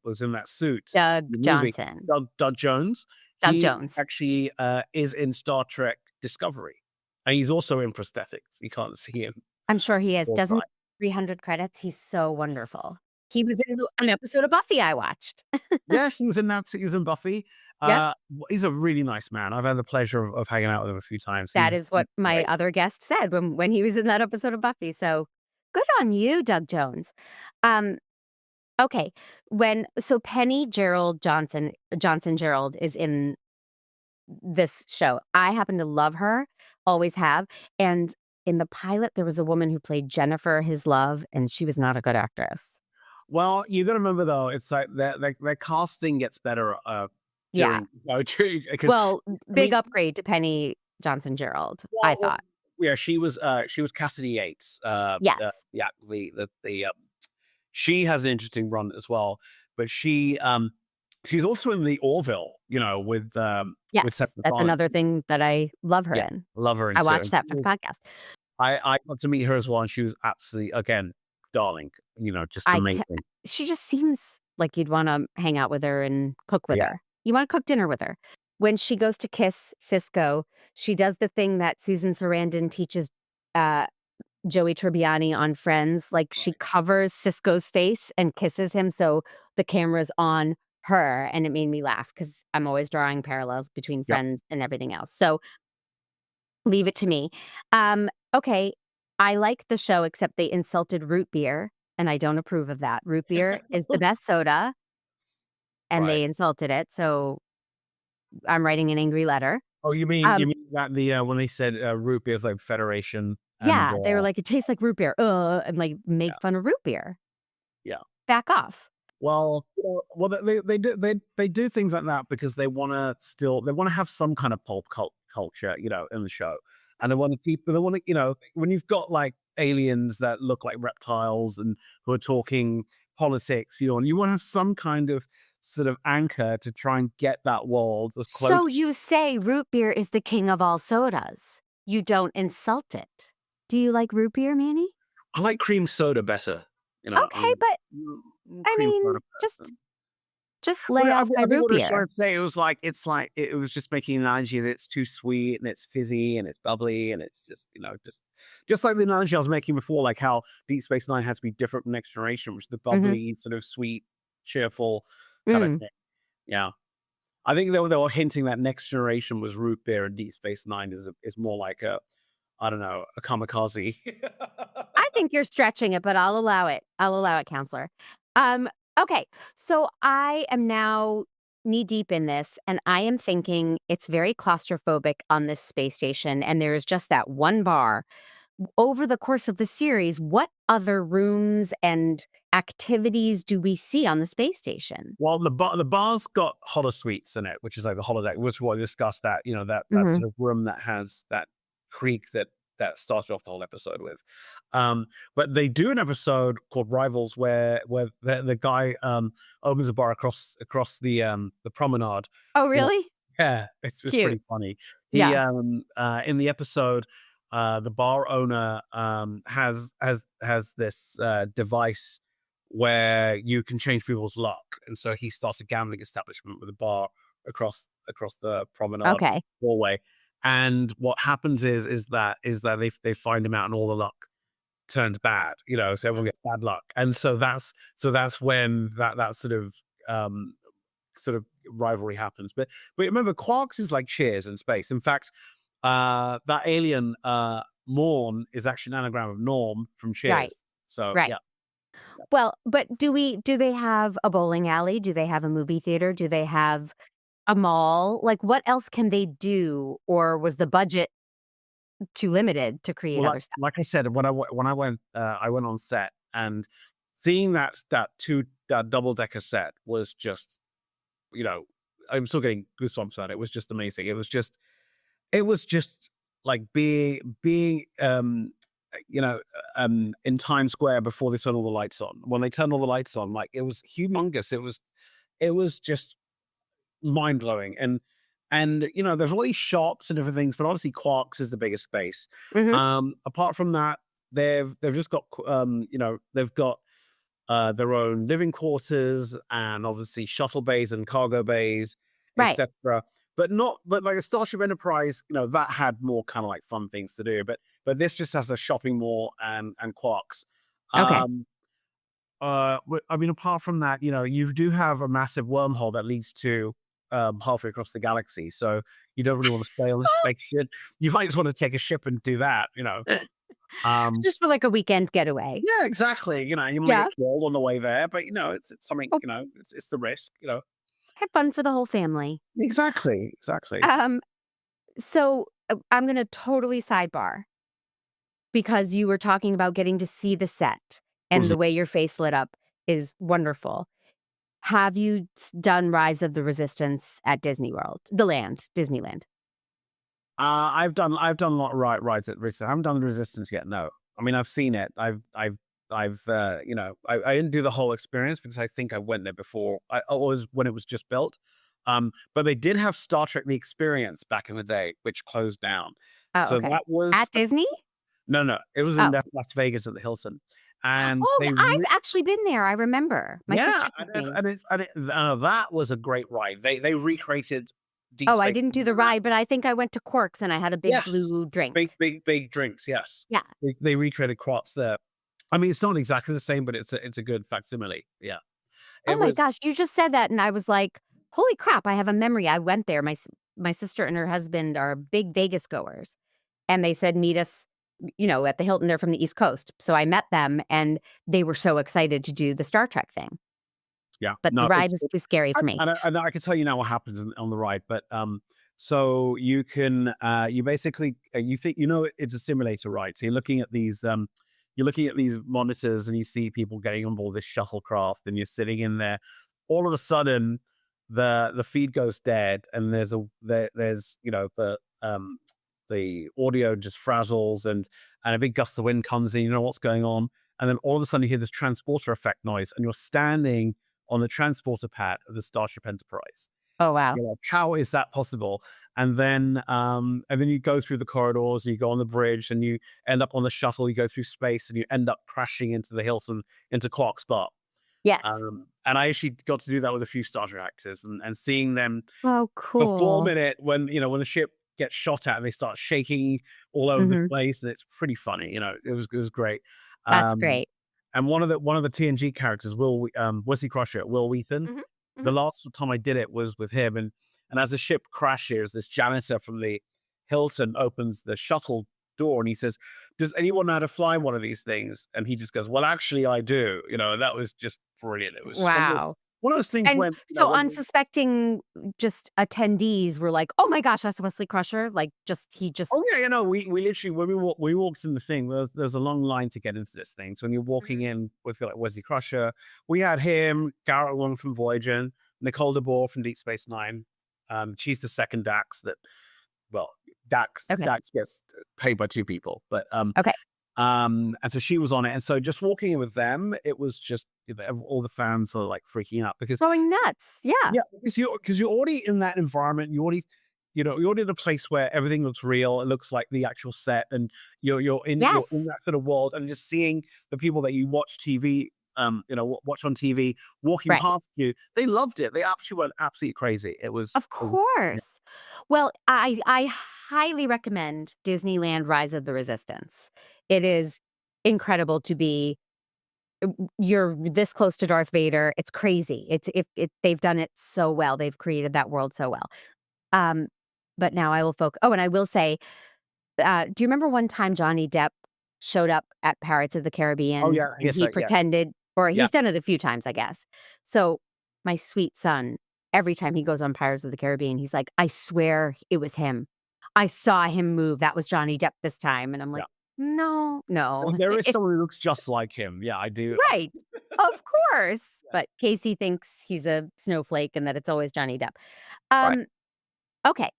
was in that suit, Doug Johnson. Doug Jones. Doug He Jones. actually is in Star Trek Discovery, and he's also in prosthetics. You can't see him. I'm sure he is. All Doesn't right. 300 credits? He's so wonderful. He was in an episode of Buffy I watched. Yes, he was in that. He was in Buffy. Yep. He's a really nice man. I've had the pleasure of hanging out with him a few times. That He's is what my great. other guest said when he was in that episode of Buffy. So good on you, Doug Jones. Okay. So Penny Gerald Johnson Gerald is in this show. I happen to love her, always have. And in the pilot, there was a woman who played Jennifer, his love, and she was not a good actress. Well, you got to remember though, it's like their casting gets better Yeah. during. Well, big upgrade to Penny Johnson Gerald, I thought. Yeah, she was Cassidy Yates. Yes. Yeah, she has an interesting run as well, but she's also in the Orville, with Yes, Seth that's another thing that I love her in. love her in. I watched that for the podcast. I got to meet her as well, and she was absolutely, again, darling. Just amazing. She just seems like you'd want to hang out with her and cook with her. You want to cook dinner with her. When she goes to kiss Cisco, she does the thing that Susan Sarandon teaches Joey Tribbiani on Friends. Like she covers Cisco's face and kisses him so the camera's on her, and it made me laugh because I'm always drawing parallels between Friends and everything else. So leave it to me. Okay, I like the show except they insulted root beer, and I don't approve of that. Root beer is the best soda, and they insulted it. So I'm writing an angry letter. Oh, you mean that when they said root beer is like Federation? Yeah, they were like, it tastes like root beer. And like make fun of root beer. Yeah, back off. Well, they do things like that because they want to have some kind of pulp culture, in the show, and they want to when you've got like aliens that look like reptiles and who are talking politics, and you want to have some kind of sort of anchor to try and get that world as close. So you say root beer is the king of all sodas. You don't insult it. Do you like root beer, Manny? I like cream soda better. Okay, but I mean, just lay off my root beer. Trying to say, it was like it was just making an analogy that it's too sweet and it's fizzy and it's bubbly and it's just like the analogy I was making before, like how Deep Space Nine has to be different from Next Generation, which is the bubbly, sort of sweet, cheerful kind of thing. Yeah, I think they were hinting that Next Generation was root beer and Deep Space Nine is more like a kamikaze. I think you're stretching it, but I'll allow it. Counselor. Okay, so I am now knee deep in this, and I am thinking it's very claustrophobic on this space station, and there is just that one bar. Over the course of the series, what other rooms and activities do we see on the space station? Well, the bar's got holosuites in it, which is like the holodeck, which we discussed that, that sort of room that has that creak that started off the whole episode with. But they do an episode called Rivals where the guy opens a bar across the promenade. Oh, really? Yeah, it's pretty funny. He in the episode, the bar owner has this device where you can change people's luck, and so he starts a gambling establishment with a bar across the promenade hallway. And what happens is that they find him out, and all the luck turns bad. So everyone gets bad luck, and so that's when that sort of rivalry happens. But remember, Quarks is like Cheers in space. In fact, that alien Morn is actually an anagram of Norm from Cheers. Right. So right. Yeah. Well, but do they have a bowling alley? Do they have a movie theater? Do they have a mall? Like, what else can they do? Or was the budget too limited to create other stuff? Like I said, when I went on set, and seeing that double-decker set was just, I'm still getting goosebumps at it. It was just amazing. It was just like being in Times Square before they turn all the lights on. When they turn all the lights on, like, it was humongous. It was just mind-blowing. And there's all these shops and different things, but obviously Quarks is the biggest space. Apart from that, they've just got they've got their own living quarters and obviously shuttle bays and cargo bays, etc. But like a Starship Enterprise, that had more kind of like fun things to do. But this just has a shopping mall and Quarks. I mean, apart from that, you do have a massive wormhole that leads to halfway across the galaxy. So you don't really want to stay on the spaceship. You might just want to take a ship and do that. Just for like a weekend getaway. Yeah, exactly. You might Yeah. get killed on the way there, but it's something. Oh. It's the risk. Have fun for the whole family. Exactly. So I'm going to totally sidebar because you were talking about getting to see the set and the way your face lit up is wonderful. Have you done Rise of the Resistance at Disney World, Disneyland? I've done a lot of rides at Resistance. I haven't done the Resistance yet. No, I mean I've seen it. I didn't do the whole experience because I think I went there before. I was when it was just built. But they did have Star Trek: The Experience back in the day, which closed down. Oh, So okay. that was at Disney? No, it was in Las Vegas at the Hilton. And I've actually been there. I remember. My sister took me. That was a great ride. They recreated. I didn't do the ride, but I think I went to Quark's and I had a big blue drink. Big drinks. Yes. Yeah. They recreated Quark's there. I mean, it's not exactly the same, but it's a good facsimile. Yeah. Oh my gosh, you just said that, and I was like, "Holy crap!" I have a memory. I went there. My sister and her husband are big Vegas goers, and they said meet us, at the Hilton. They're from the East Coast, so I met them, and they were so excited to do the Star Trek thing. Yeah, but the ride was too scary for me. And I can tell you now what happens on the ride, but so you can you basically you think it's a simulator ride. So you're looking at these monitors and you see people getting on board this shuttlecraft, and you're sitting in there. All of a sudden, the feed goes dead, and there's the audio just frazzles, and a big gust of wind comes in. You know what's going on, and then all of a sudden you hear this transporter effect noise, and you're standing on the transporter pad of the Starship Enterprise. Oh wow! You're like, how is that possible? And then you go through the corridors, and you go on the bridge, and you end up on the shuttle. You go through space, and you end up crashing into the Hilton, into Quark's bar. Yes. And I actually got to do that with a few Star Trek actors, and seeing them perform in it when the ship gets shot at and they start shaking all over the place, and it's pretty funny. It was great. That's great. And one of the TNG characters, Wesley Crusher, Will Wheaton. The last time I did it was with him, and as the ship crashes, this janitor from the Hilton opens the shuttle door and he says, "Does anyone know how to fly one of these things?" And he just goes, "Well, actually, I do." That was just brilliant. It was wow. One of those things and unsuspecting just attendees were like, "Oh my gosh, that's Wesley Crusher!" Like, he just. Oh yeah, we literally when we walked in the thing, there's a long line to get into this thing. So when you're walking in with like Wesley Crusher, we had him, Garrett Wang from Voyager, Nicole DeBoer from Deep Space Nine. She's the second Dax that. Well, Dax gets paid by two people, but okay. And so she was on it, and so just walking in with them, it was just all the fans are like freaking out because going nuts. Yeah, because you're already in that environment. You're already in a place where everything looks real. It looks like the actual set, and you're in that sort of world, and just seeing the people that you watch TV. Watch on TV, walking past you. They loved it. They actually went absolutely crazy. It was, of course. Well, I highly recommend Disneyland Rise of the Resistance. It is incredible to be. You're this close to Darth Vader. It's crazy. They've done it so well. They've created that world so well. But now I will focus. Oh, and I will say, do you remember one time Johnny Depp showed up at Pirates of the Caribbean? Oh yeah, he pretended, or he's done it a few times, I guess. So my sweet son, every time he goes on Pirates of the Caribbean, he's like, "I swear it was him. I saw him move. That was Johnny Depp this time." And I'm like, no. Well, there is someone who looks just like him. Yeah, I do. Right. Of course. But Casey thinks he's a snowflake and that it's always Johnny Depp. Okay.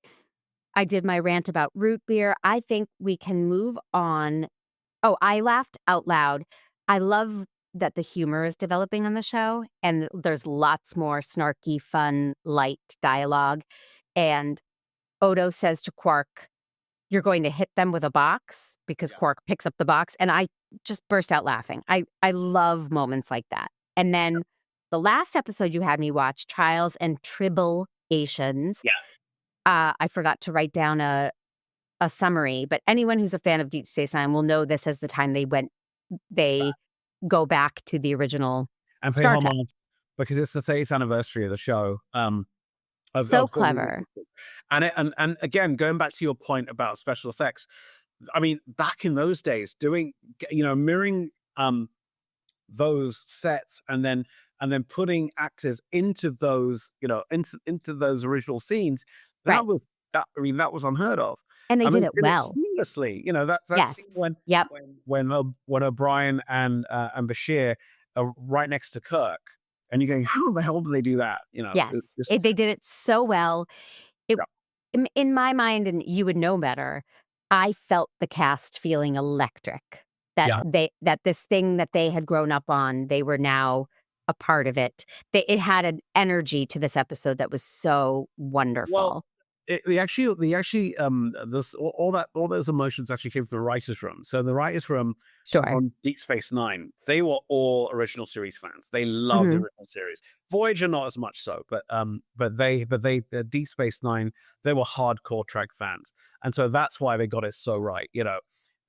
I did my rant about root beer. I think we can move on. Oh, I laughed out loud. I love that the humor is developing on the show, and there's lots more snarky, fun, light dialogue. And Odo says to Quark, "You're going to hit them with a box," because Quark picks up the box. And I just burst out laughing. I love moments like that. And then the last episode you had me watch, Trials and Tribble-ations. Yeah. I forgot to write down a summary, but anyone who's a fan of Deep Space Nine will know this as the time they go back to the original and pay Star Trek. homage because it's the 30th anniversary of the show. So clever. And again, going back to your point about special effects, I mean, back in those days, doing, mirroring those sets and then putting actors into those, into those original scenes, that was unheard of. And they did it well. Seamlessly. That Yes. scene when O'Brien and Bashir are right next to Kirk. And you're going, how the hell do they do that? Yes, they did it so well. In my mind, and you would know better, I felt the cast feeling electric. That this thing that they had grown up on, they were now a part of it. It had an energy to this episode that was so wonderful. Well, all those emotions actually came from the writers' room. So the writers' room on Deep Space Nine, they were all original series fans. They loved the original series. Voyager not as much so, but Deep Space Nine, they were hardcore Trek fans, and so that's why they got it so right.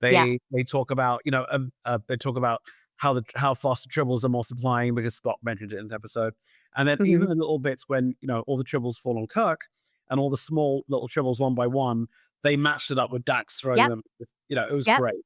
They talk about how fast the tribbles are multiplying because Spock mentioned it in the episode, and then even the little bits when all the tribbles fall on Kirk. And all the small little tribbles one by one, they matched it up with Dax throwing them. It was great.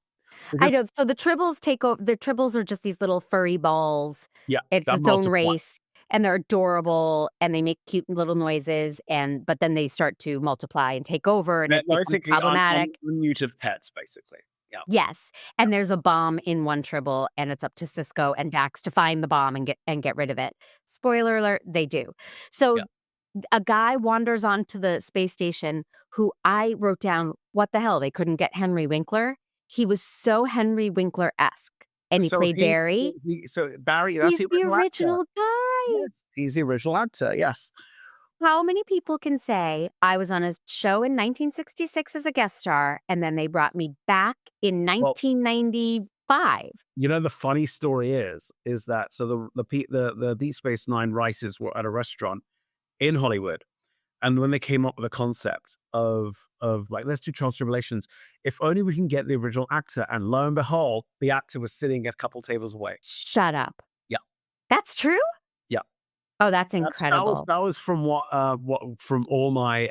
I know. So the tribbles take over. The tribbles are just these little furry balls. Yeah, it's its own race, and they're adorable, and they make cute little noises. But then they start to multiply and take over, and it becomes problematic. Unmuted pets, basically. Yeah. Yes, and there's a bomb in one tribble, and it's up to Cisco and Dax to find the bomb and get rid of it. Spoiler alert: they do. So. Yeah. A guy wanders onto the space station who I wrote down, what the hell? They couldn't get Henry Winkler. He was so Henry Winkler-esque. And he played Barry. Barry, that's the original guy. Yes, he's the original actor, yes. How many people can say I was on a show in 1966 as a guest star, and then they brought me back in 1995? The funny story is that the Deep Space Nine writers were at a restaurant in Hollywood, and when they came up with the concept of like, let's do Trials and Tribble-ations, if only we can get the original actor, and lo and behold, the actor was sitting a couple tables away. Shut up. Yeah, that's true. Yeah. Oh, that's incredible. That was from what from all my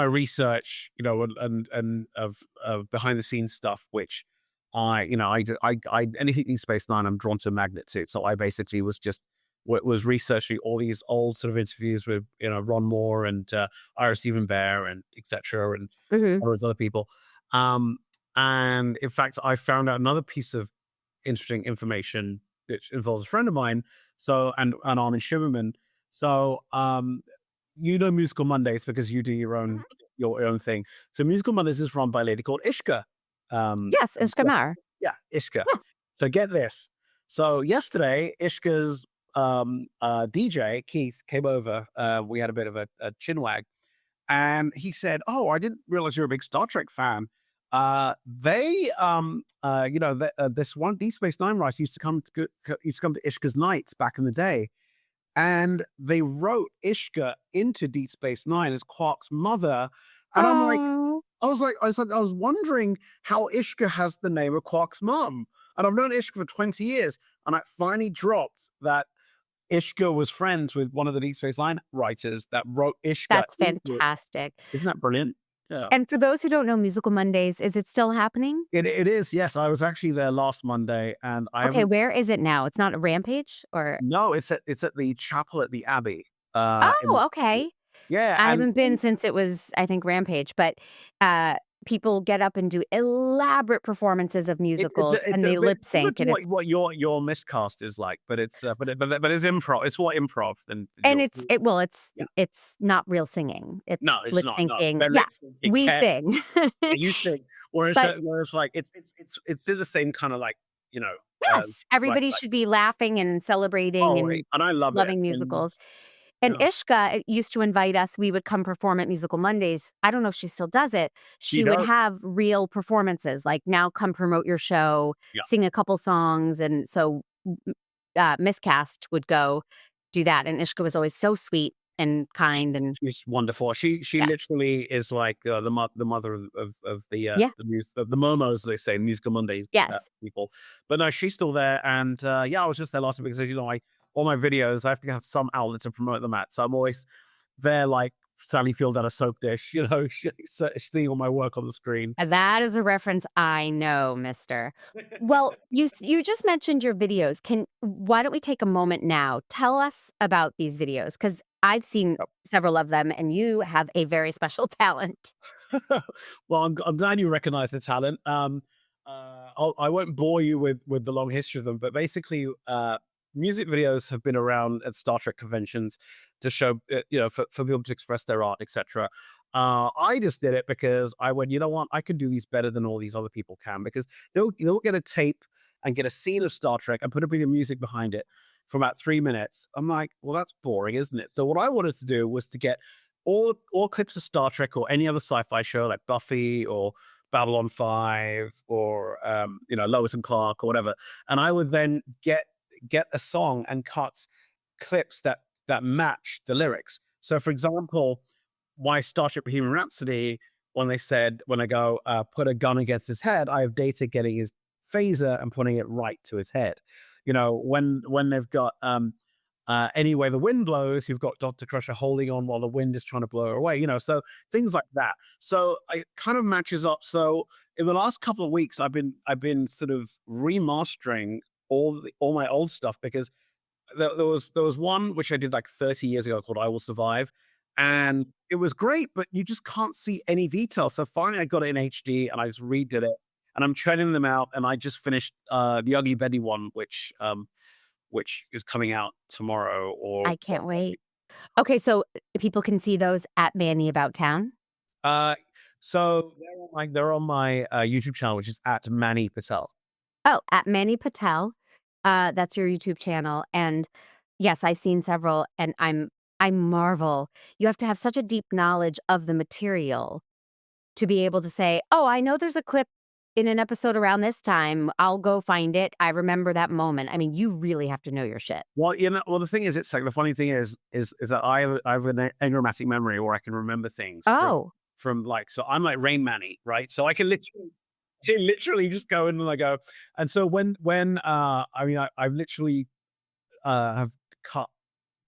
research, and of behind the scenes stuff, which I anything in Space Nine, I'm drawn to a magnet to. So I basically was researching all these old sort of interviews with Ron Moore and Ira Stephen Bear and etc. and all those other people. And in fact, I found out another piece of interesting information which involves a friend of mine. So and Armin Shimmerman. So Musical Mondays because you do your own thing. So Musical Mondays is run by a lady called Ishka. Yes, Ishka Mar. Yeah, Ishka. Yeah. So get this. So yesterday, Ishka's DJ Keith came over. We had a bit of a chinwag, and he said, "Oh, I didn't realize you're a big Star Trek fan. This one Deep Space Nine writer used to come to Ishka's nights back in the day, and they wrote Ishka into Deep Space Nine as Quark's mother." And I'm like, I was wondering how Ishka has the name of Quark's mom, and I've known Ishka for 20 years, and I finally dropped that Ishka was friends with one of the Deep Space Nine writers that wrote Ishka. That's fantastic. Isn't that brilliant? Yeah. And for those who don't know Musical Mondays, is it still happening? It is, yes. I was actually there last Monday, and where is it now? It's not a Rampage, or no? It's at the chapel at the Abbey. Okay. Yeah, I haven't been since it was, I think, Rampage, but people get up and do elaborate performances of musicals, and they lip sync. And it's what your miscast is like, but it's but it's improv. It's more improv than. And it's not real singing. It's lip syncing. Yeah, we sing. You sing, whereas like it's the same kind of like Yes, everybody should be laughing and celebrating and I loving musicals. And Ishka used to invite us. We would come perform at Musical Mondays. I don't know if she still does it. She would have real performances, like, now come promote your show, sing a couple songs. And so miscast would go do that. And Ishka was always so sweet. and kind, and she's wonderful. She yes. literally is like the mother of the Momos, they say, Musical Monday Yes. people. But no, she's still there, and I was just there last week because all my videos I have to have some outlet to promote them at, so I'm always there like Sally Field at a soap dish, seeing all my work on the screen. That is a reference I know, mister. Well, you just mentioned your videos. Why don't we take a moment now? Tell us about these videos, because I've seen several of them, and you have a very special talent. Well, I'm glad you recognize the talent. I won't bore you with the long history of them, but basically, music videos have been around at Star Trek conventions to show, for people to express their art, etc. I just did it because I went, you know what, I can do these better than all these other people can, because they'll get a tape and get a scene of Star Trek and put a bit of music behind it for about 3 minutes. I'm like, well, that's boring, isn't it? So what I wanted to do was to get all clips of Star Trek or any other sci-fi show like Buffy or Babylon 5 or Lois and Clark or whatever, and I would then get a song and cut clips that match the lyrics. So, for example, my Starship Bohemian Rhapsody, when I go put a gun against his head, I have Data getting his phaser and putting it right to his head. When they've got Anyway the Wind Blows, you've got Dr. Crusher holding on while the wind is trying to blow her away, so things like that. So it kind of matches up. So in the last couple of weeks, I've been sort of remastering all my old stuff, because there was one which I did like 30 years ago called I Will Survive, and it was great, but you just can't see any detail. So finally I got it in HD and I just redid it, and I'm treading them out, and I just finished the Ugly Betty one, which is coming out tomorrow. I can't wait. Okay, so people can see those at Manny About Town? So they're on my YouTube channel, which is at Manny Patel. Oh, at Manny Patel. That's your YouTube channel. And yes, I've seen several, and I marvel. You have to have such a deep knowledge of the material to be able to say, oh, I know there's a clip in an episode around this time. I'll go find it. I remember that moment. I mean, you really have to know your shit. Well, the thing is, it's like, the funny thing is that I have an enigmatic memory where I can remember things. From like, so I'm like Rain Manny, right? So I can literally just go in and I go. And so when I literally have cut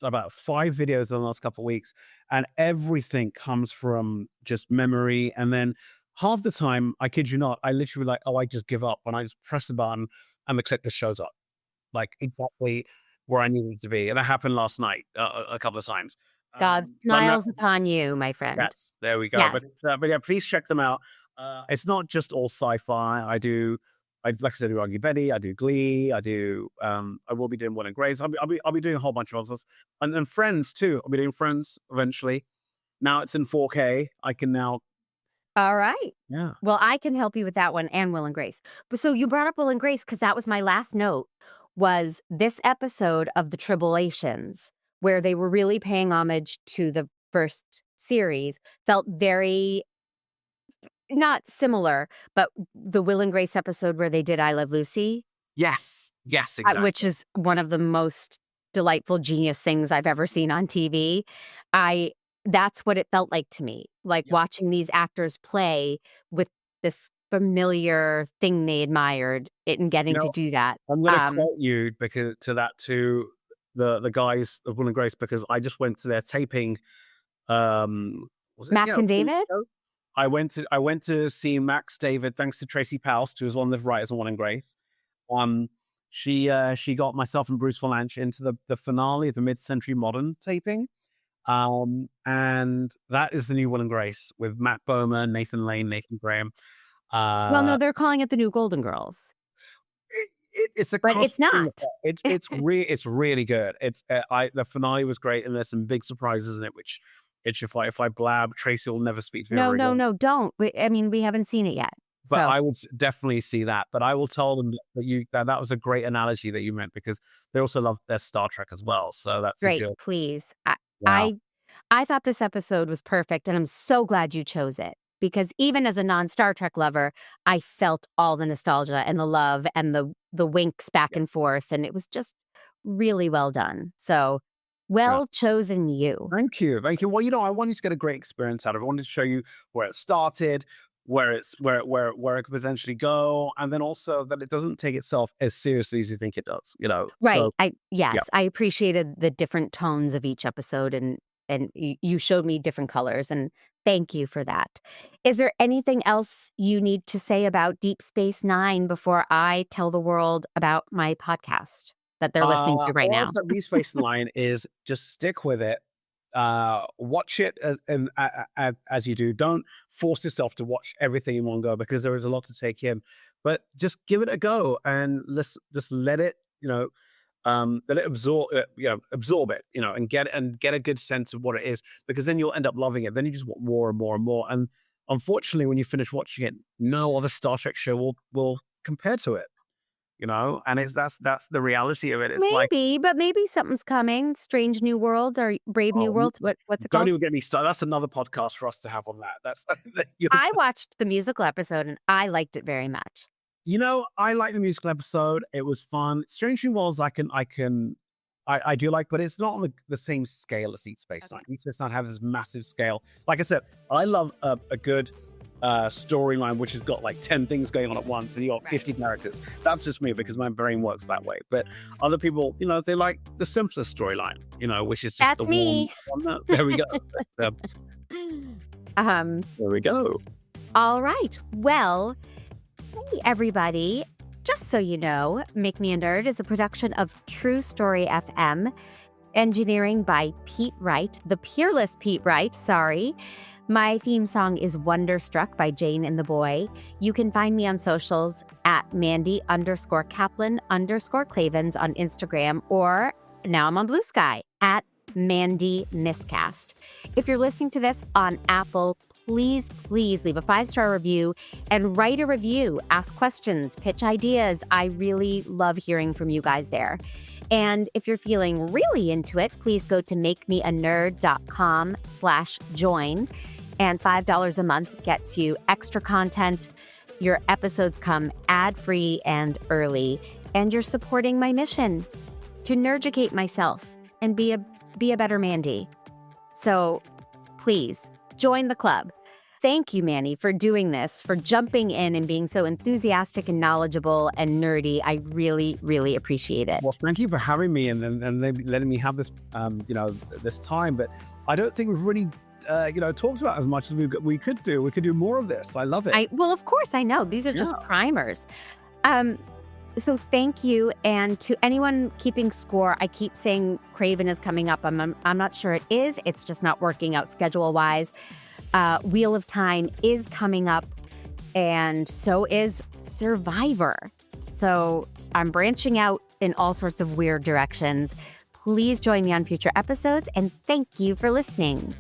about 5 videos in the last couple of weeks, and everything comes from just memory. And then half the time, I kid you not, I literally like, I just give up, and I just press the button and the clip just shows up like exactly where I needed it to be. And that happened last night a couple of times. God smiles upon you, my friend. Yes, there we go. Yes. But yeah, please check them out. It's not just all sci-fi. Like I said, I do Ugly Betty, I do Glee, I will be doing Will and Grace. I'll be doing a whole bunch of others, and then Friends too. I'll be doing Friends eventually. Now it's in 4K. I can now. All right. Yeah. Well, I can help you with that one and Will and Grace. But so you brought up Will and Grace because that was my last note. Was this episode of the Tribble-ations, where they were really paying homage to the first series, felt very not similar, but the Will and Grace episode where they did I Love Lucy. Yes, exactly. Which is one of the most delightful, genius things I've ever seen on TV. That's what it felt like to me, like watching these actors play with this familiar thing they admired, and getting to do that. I'm going to quote you to the guys of Will and Grace, because I just went to their taping. Was it Max and David? I went to see Max David, thanks to Tracy Poust, who was one of the writers on Will and Grace. She got myself and Bruce Valanche into the finale of the Mid-Century Modern taping. And that is the new Will and Grace with Matt Bomer, Nathan Lane, Nathan Graham. Well, no, they're calling it the new Golden Girls. It's but it's not. It's really good. The finale was great, and there's some big surprises in it, which if I blab, Tracy will never speak to me. No, don't. We haven't seen it yet. But I would definitely see that. But I will tell them that was a great analogy that you meant, because they also love their Star Trek as well. So that's great. Please, I thought this episode was perfect, and I'm so glad you chose it, because even as a non-Star Trek lover, I felt all the nostalgia and the love and the winks back and forth, and it was just really well done. So Well chosen, you. Thank you. Well, I wanted to get a great experience out of it. I wanted to show you where it started, where it could potentially go, and then also that it doesn't take itself as seriously as you think it does. Right. So, I appreciated the different tones of each episode, and you showed me different colors, and thank you for that. Is there anything else you need to say about Deep Space Nine before I tell the world about my podcast that they're listening to right now? Deep Space Nine is just stick with it. Watch it as you do. Don't force yourself to watch everything in one go because there is a lot to take in. But just give it a go and let's just let it, let it absorb it, and get a good sense of what it is, because then you'll end up loving it. Then you just want more and more and more. And unfortunately, when you finish watching it, no other Star Trek show will compare to it. And that's the reality of it. It's maybe something's coming. Strange New Worlds or Brave New Worlds. What's it called? Don't even get me started. That's another podcast for us to have on that. That's I watched the musical episode and I liked it very much. I like the musical episode. It was fun. Strange New Worlds, I do like, but it's not on the same scale as Deep Space Nine. Deep Space Nine has this massive scale. Like I said, I love a good storyline which has got like 10 things going on at once and you got 50 characters. That's just me because my brain works that way. But other people, they like the simpler storyline, which is just that's me. There we go. There we go. All right. Well, hey everybody. Just so you know, Make Me a Nerd is a production of True Story FM, engineering by Pete Wright, the peerless Pete Wright, sorry. My theme song is Wonderstruck by Jane and the Boy. You can find me on socials at Mandy_Kaplan_Clavens on Instagram, or now I'm on Blue Sky at Mandy Miscast. If you're listening to this on Apple, please leave a 5-star review and write a review. Ask questions, pitch ideas. I really love hearing from you guys there. And if you're feeling really into it, please go to makemeanerd.com/join. And $5 a month gets you extra content. Your episodes come ad-free and early. And you're supporting my mission to nerducate myself and be a better Mandy. So please join the club. Thank you, Manny, for doing this, for jumping in and being so enthusiastic and knowledgeable and nerdy. I really, really appreciate it. Well, thank you for having me and letting me have this, this time. But I don't think we've really, talked about as much as we could do. We could do more of this. I love it. Well, of course, I know. These are just primers. So thank you. And to anyone keeping score, I keep saying Craven is coming up. I'm not sure it is. It's just not working out schedule-wise. Wheel of Time is coming up, and so is Survivor. So I'm branching out in all sorts of weird directions. Please join me on future episodes, and thank you for listening.